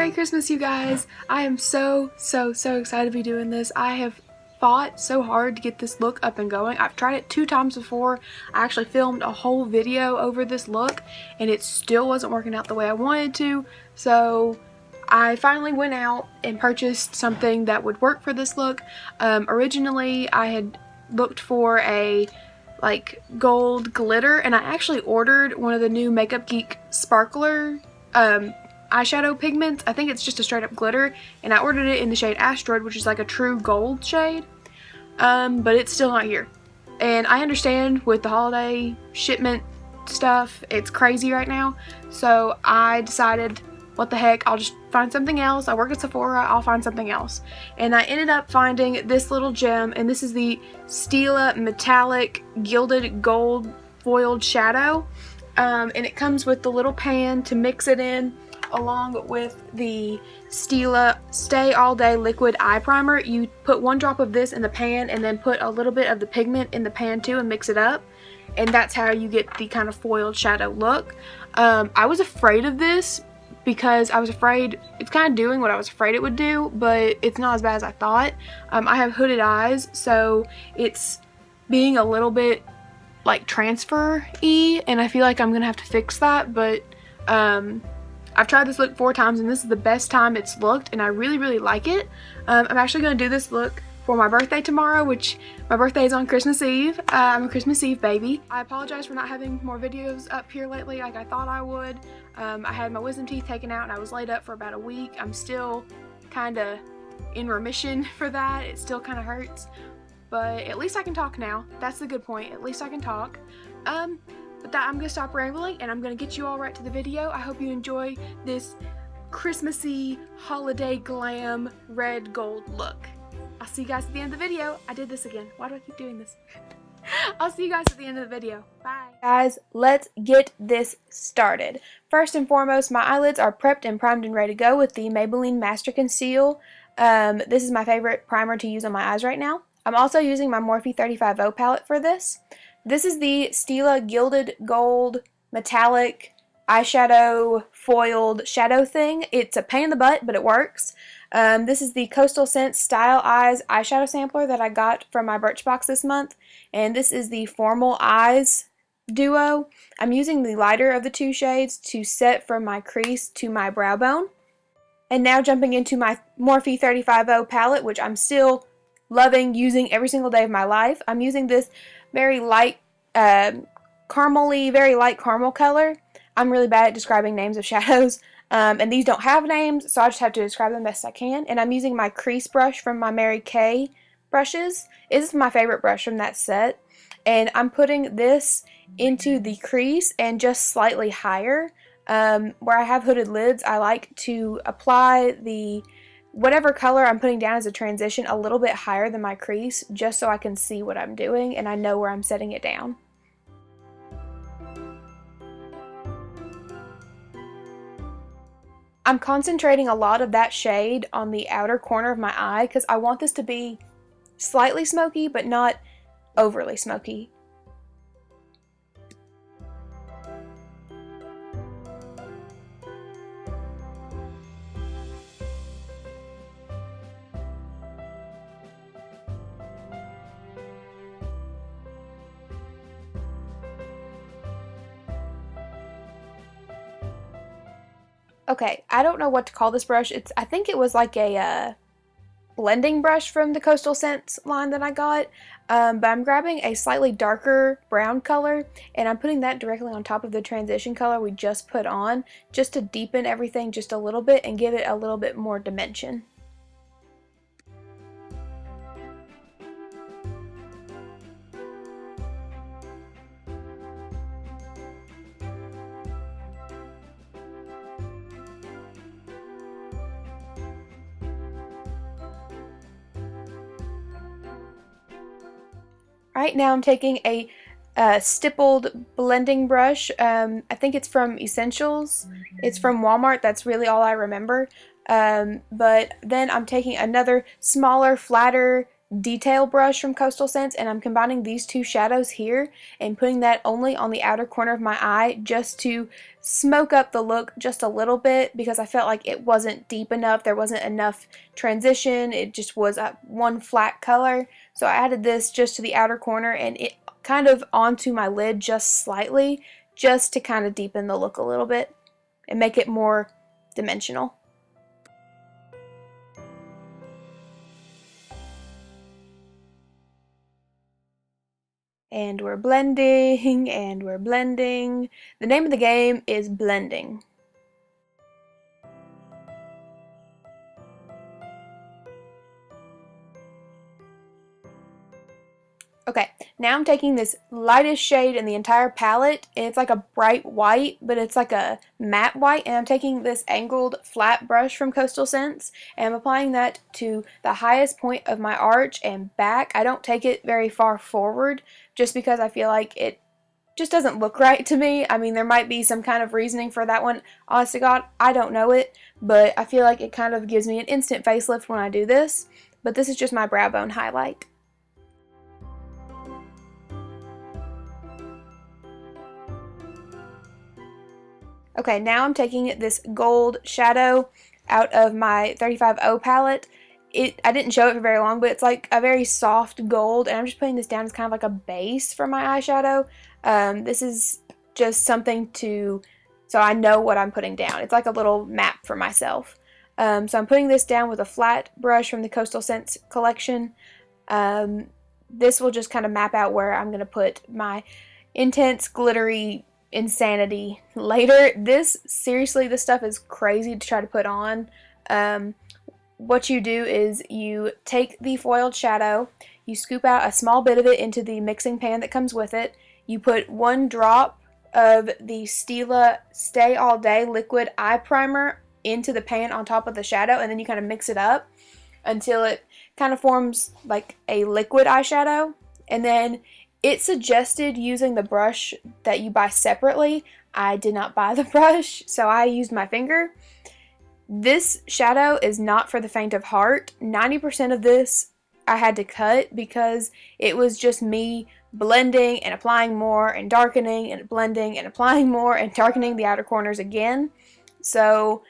Merry Christmas, you guys! I am so excited to be doing this. I have fought so hard to get this look up and going. I've tried it 2 times before. I actually filmed a whole video over this look and it still wasn't working out the way I wanted to. So I finally went out and purchased something that would work for this look. Originally I had looked for a like gold glitter, and I actually ordered one of the new Makeup Geek sparkler eyeshadow pigments. I think it's just a straight up glitter, and I ordered it in the shade Asteroid, which is like a true gold shade, but it's still not here. And I understand with the holiday shipment stuff, it's crazy right now, so I decided, what the heck, I'll just find something else. I work at Sephora, I'll find something else. And I ended up finding this little gem, and this is the Stila Metallic Gilded Gold Foiled Shadow, and it comes with the little pan to mix it in, along with the Stila Stay All Day Liquid Eye Primer. You put 1 drop of this in the pan and then put a little bit of the pigment in the pan too and mix it up, and that's how you get the kind of foiled shadow look. I was afraid of this because I was afraid it's kind of doing what I was afraid it would do, but it's not as bad as I thought. I have hooded eyes, so it's being a little bit like transfer-y, and I feel like I'm gonna have to fix that, but I've tried this look 4 times and this is the best time it's looked, and I really like it. I'm actually going to do this look for my birthday tomorrow, which my birthday is on Christmas Eve. I'm a Christmas Eve baby. I apologize for not having more videos up here lately like I thought I would. I had my wisdom teeth taken out and I was laid up for about a week. I'm still kind of in remission for that. It still kind of hurts, but at least I can talk now. That's the good point. At least I can talk. But that, I'm going to stop rambling and I'm going to get you all right to the video. I hope you enjoy this Christmassy holiday glam red gold look. I'll see you guys at the end of the video. I did this again. Why do I keep doing this? I'll see you guys at the end of the video. Bye. Guys, let's get this started. First and foremost, my eyelids are prepped and primed and ready to go with the Maybelline Master Conceal. This is my favorite primer to use on my eyes right now. I'm also using my Morphe 35O palette for this. This is the Stila Gilded Gold Metallic Eyeshadow Foiled Shadow thing. It's a pain in the butt, but it works. This is the Coastal Scents Style Eyes eyeshadow sampler that I got from my Birchbox this month. And this is the Formal Eyes duo. I'm using the lighter of the 2 shades to set from my crease to my brow bone. And now jumping into my Morphe 35O palette, which I'm still loving using every single day of my life. I'm using this very light, caramel-y, very light caramel color. I'm really bad at describing names of shadows, and these don't have names, so I just have to describe them best I can. And I'm using my crease brush from my Mary Kay brushes. This is my favorite brush from that set, and I'm putting this into the crease and just slightly higher. Where I have hooded lids, I like to apply the whatever color I'm putting down as a transition a little bit higher than my crease, just so I can see what I'm doing and I know where I'm setting it down. I'm concentrating a lot of that shade on the outer corner of my eye because I want this to be slightly smoky but not overly smoky. Okay, I don't know what to call this brush. I think it was like a blending brush from the Coastal Scents line that I got, but I'm grabbing a slightly darker brown color and I'm putting that directly on top of the transition color we just put on, just to deepen everything just a little bit and give it a little bit more dimension. Right now I'm taking a stippled blending brush. I think it's from Essentials. It's from Walmart. That's really all I remember. But then I'm taking another smaller, flatter detail brush from Coastal Scents, and I'm combining these two shadows here and putting that only on the outer corner of my eye just to smoke up the look just a little bit, because I felt like it wasn't deep enough. There wasn't enough transition. It just was one flat color. So I added this just to the outer corner and it kind of onto my lid just slightly, just to kind of deepen the look a little bit and make it more dimensional. And we're blending, and we're blending. The name of the game is blending. Okay, now I'm taking this lightest shade in the entire palette, and it's like a bright white, but it's like a matte white, and I'm taking this angled flat brush from Coastal Scents, and I'm applying that to the highest point of my arch and back. I don't take it very far forward, just because I feel like it just doesn't look right to me. I mean, there might be some kind of reasoning for that one. Honest to God, I don't know it, but I feel like it kind of gives me an instant facelift when I do this, but this is just my brow bone highlight. Okay, now I'm taking this gold shadow out of my 35O palette. I didn't show it for very long, but it's like a very soft gold, and I'm just putting this down as kind of like a base for my eyeshadow. This is just something so I know what I'm putting down. It's like a little map for myself. So I'm putting this down with a flat brush from the Coastal Scents collection. This will just kind of map out where I'm going to put my intense, glittery insanity later. Seriously, this stuff is crazy to try to put on. What you do is you take the foiled shadow, you scoop out a small bit of it into the mixing pan that comes with it, you put 1 drop of the Stila Stay All Day liquid eye primer into the pan on top of the shadow, and then you kind of mix it up until it kind of forms like a liquid eyeshadow. And then it suggested using the brush that you buy separately. I did not buy the brush, so I used my finger. This shadow is not for the faint of heart. 90% of this I had to cut because it was just me blending and applying more and darkening and blending and applying more and darkening the outer corners again. So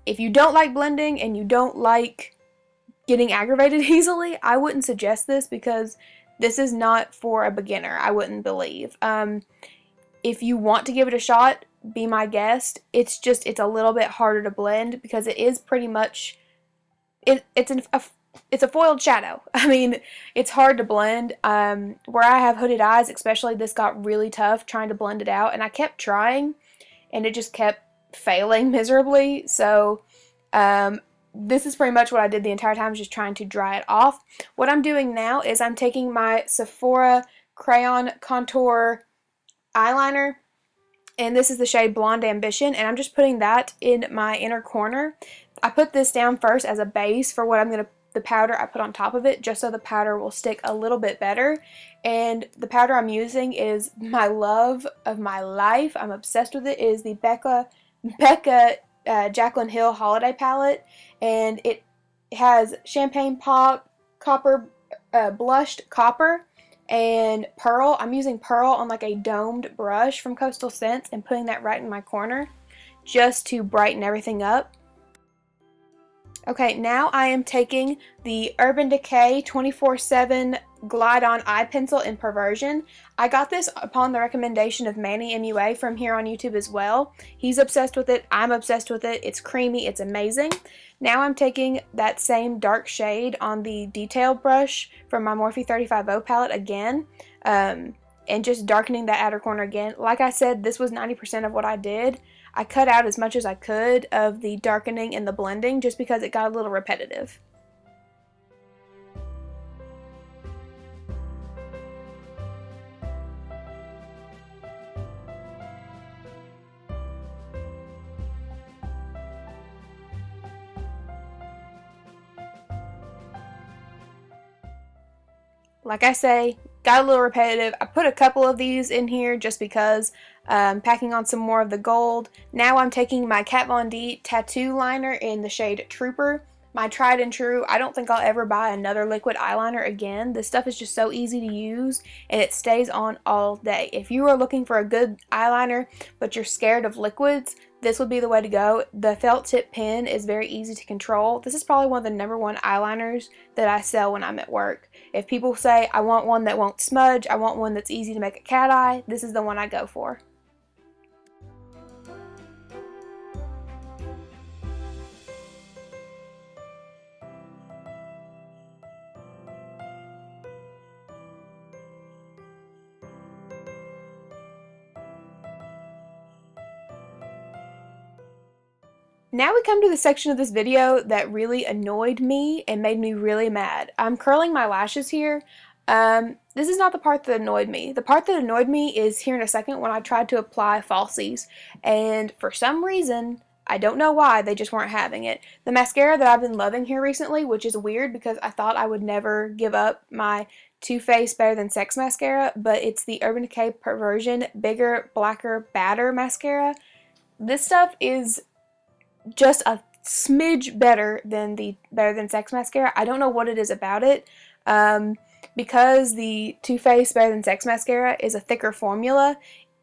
if you don't like blending and you don't like getting aggravated easily, I wouldn't suggest this, because this is not for a beginner, I wouldn't believe. If you want to give it a shot, be my guest. It's a little bit harder to blend because it is pretty much, it's a foiled shadow. I mean, it's hard to blend. Where I have hooded eyes, especially, this got really tough trying to blend it out, and I kept trying, and it just kept failing miserably. So, this is pretty much what I did the entire time, just trying to dry it off. What I'm doing now is I'm taking my Sephora Crayon Contour eyeliner, and this is the shade Blonde Ambition, and I'm just putting that in my inner corner. I put this down first as a base for what the powder I put on top of it, just so the powder will stick a little bit better. And the powder I'm using is my love of my life. I'm obsessed with it. It is the Becca Jaclyn Hill Holiday Palette, and it has Champagne Pop, Copper, Blushed Copper, and Pearl. I'm using Pearl on like a domed brush from Coastal Scents and putting that right in my corner just to brighten everything up. Okay, now I am taking the Urban Decay 24/7 Glide On Eye Pencil in Perversion. I got this upon the recommendation of Manny MUA from here on YouTube as well. He's obsessed with it. I'm obsessed with it. It's creamy. It's amazing. Now I'm taking that same dark shade on the detail brush from my Morphe 35O palette again, and just darkening that outer corner again. Like I said, this was 90% of what I did. I cut out as much as I could of the darkening and the blending just because it got a little repetitive. Like I say, got a little repetitive. I put a couple of these in here just because, packing on some more of the gold. Now I'm taking my Kat Von D tattoo liner in the shade Trooper. my tried and true. I don't think I'll ever buy another liquid eyeliner again. This stuff is just so easy to use and it stays on all day. If you are looking for a good eyeliner but you're scared of liquids, this would be the way to go. The felt tip pen is very easy to control. This is probably one of the #1 eyeliners that I sell when I'm at work. If people say, I want one that won't smudge, I want one that's easy to make a cat eye, this is the one I go for. Now we come to the section of this video that really annoyed me and made me really mad. I'm curling my lashes here. This is not the part that annoyed me. The part that annoyed me is here in a second when I tried to apply falsies. And for some reason, I don't know why, they just weren't having it. The mascara that I've been loving here recently, which is weird because I thought I would never give up my Too Faced Better Than Sex mascara, but it's the Urban Decay Perversion Bigger, Blacker, Badder mascara. This stuff is just a smidge better than the Better Than Sex mascara. I don't know what it is about it. Because the Too Faced Better Than Sex mascara is a thicker formula,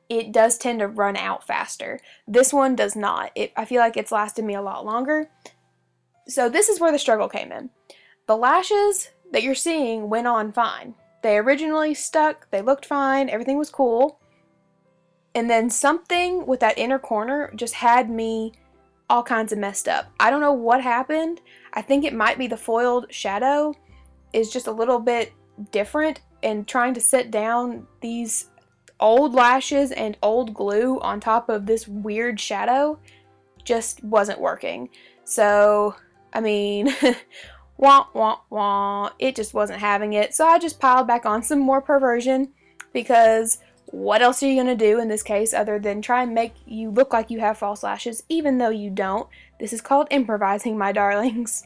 it does tend to run out faster. This one does not. I feel like it's lasted me a lot longer. So this is where the struggle came in. The lashes that you're seeing went on fine. They originally stuck, they looked fine, everything was cool. And then something with that inner corner just had me all kinds of messed up. I don't know what happened. I think it might be the foiled shadow is just a little bit different, and trying to set down these old lashes and old glue on top of this weird shadow just wasn't working. So, I mean, wah wah wah, it just wasn't having it. So I just piled back on some more Perversion because what else are you going to do in this case other than try and make you look like you have false lashes, even though you don't? This is called improvising, my darlings.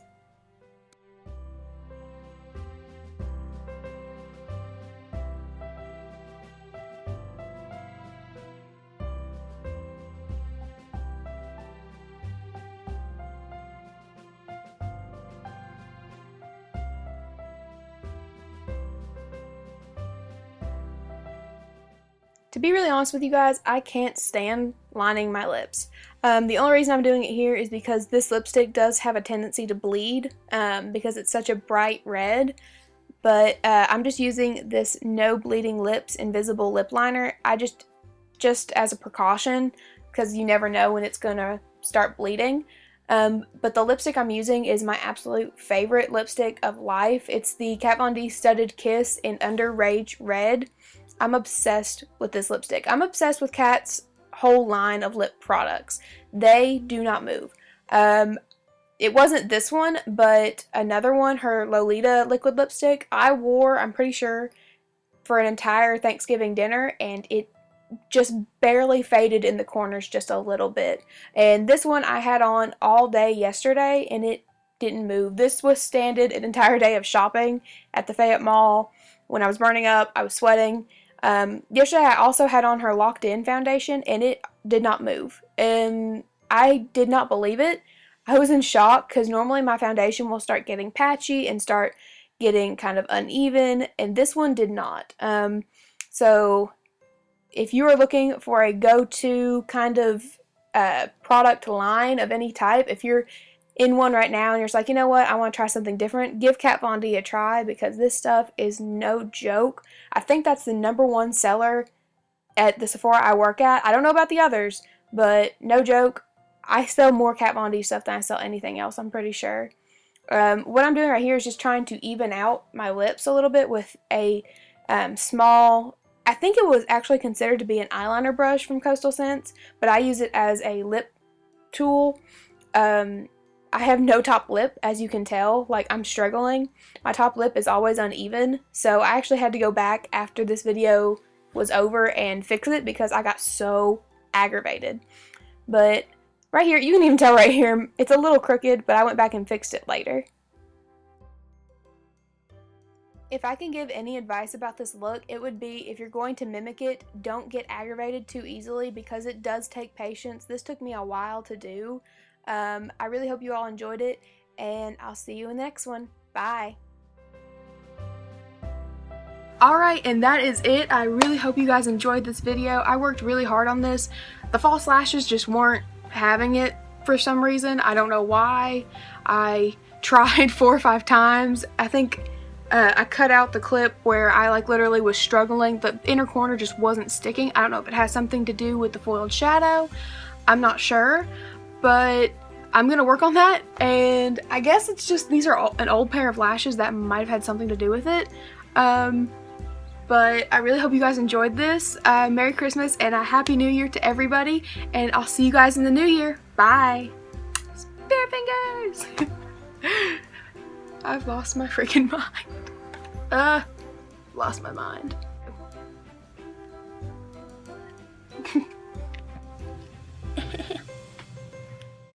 To be really honest with you guys, I can't stand lining my lips. The only reason I'm doing it here is because this lipstick does have a tendency to bleed because it's such a bright red. But I'm just using this No Bleeding Lips Invisible Lip Liner. I just as a precaution, because you never know when it's gonna start bleeding. But the lipstick I'm using is my absolute favorite lipstick of life. It's the Kat Von D Studded Kiss in Under Rage Red. I'm obsessed with this lipstick. I'm obsessed with Kat's whole line of lip products. They do not move. It wasn't this one, but another one, her Lolita liquid lipstick, I wore, I'm pretty sure, for an entire Thanksgiving dinner, and it just barely faded in the corners just a little bit. And this one I had on all day yesterday, and it didn't move. This withstanded an entire day of shopping at the Fayette Mall. When I was burning up, I was sweating. Yesterday I also had on her Locked In foundation, and it did not move. And I did not believe it. I was in shock because normally my foundation will start getting patchy and start getting kind of uneven, and this one did not. So if you are looking for a go-to kind of product line of any type, if you're in one right now and you're just like, you know what, I want to try something different, give Kat Von D a try because this stuff is no joke. I think that's the #1 seller at the Sephora I work at. I don't know about the others, but no joke, I sell more Kat Von D stuff than I sell anything else, I'm pretty sure. What I'm doing right here is just trying to even out my lips a little bit with a small, I think it was actually considered to be an eyeliner brush from Coastal Scents, but I use it as a lip tool. I have no top lip, as you can tell. Like, I'm struggling. My top lip is always uneven, so I actually had to go back after this video was over and fix it because I got so aggravated. But right here, you can even tell right here, it's a little crooked, but I went back and fixed it later. If I can give any advice about this look, it would be if you're going to mimic it, don't get aggravated too easily because it does take patience. This took me a while to do. I really hope you all enjoyed it, and I'll see you in the next one. Bye. Alright, and that is it. I really hope you guys enjoyed this video. I worked really hard on this. The false lashes just weren't having it for some reason. I don't know why. I tried 4 or 5 times. I think I cut out the clip where I like literally was struggling. The inner corner just wasn't sticking. I don't know if it has something to do with the foiled shadow. I'm not sure, but I'm gonna work on that. And I guess it's just these are an old pair of lashes that might have had something to do with it. But I really hope you guys enjoyed this. Merry Christmas and a Happy New Year to everybody. And I'll see you guys in the new year. Bye. Spear fingers. I've lost my freaking mind. Lost my mind.